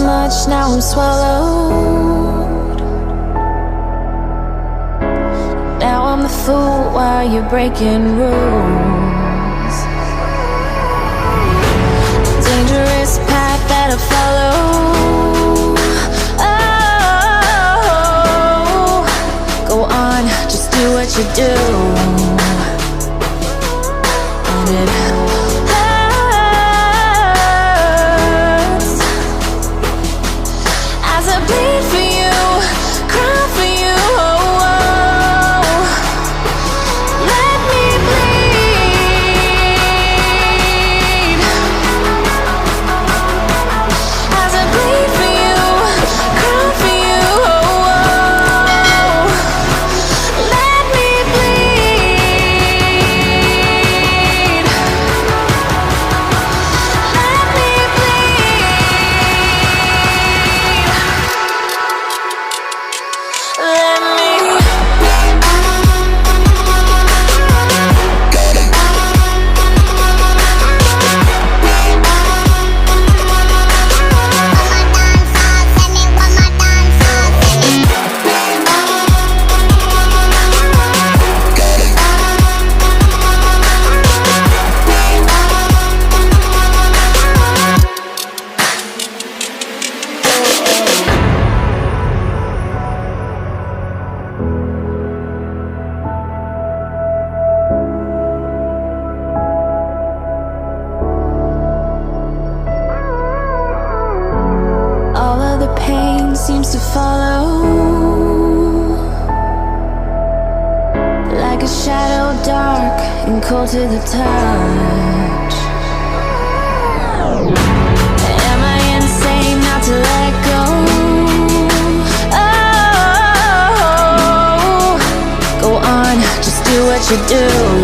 much, now I'm swallowed. Now I'm the fool while you're breaking rules. Dangerous path that I follow. Oh, go on, just do what you do. And it hurts as I bleed for you, cry for you. Oh, oh. Let me bleed as I bleed for you, cry for you. Oh, oh. Let me bleed. Let me bleed. Let me. All of the pain seems to follow, like a shadow, dark and cold to the touch. Am I insane not to let go? Oh, go on, just do what you do.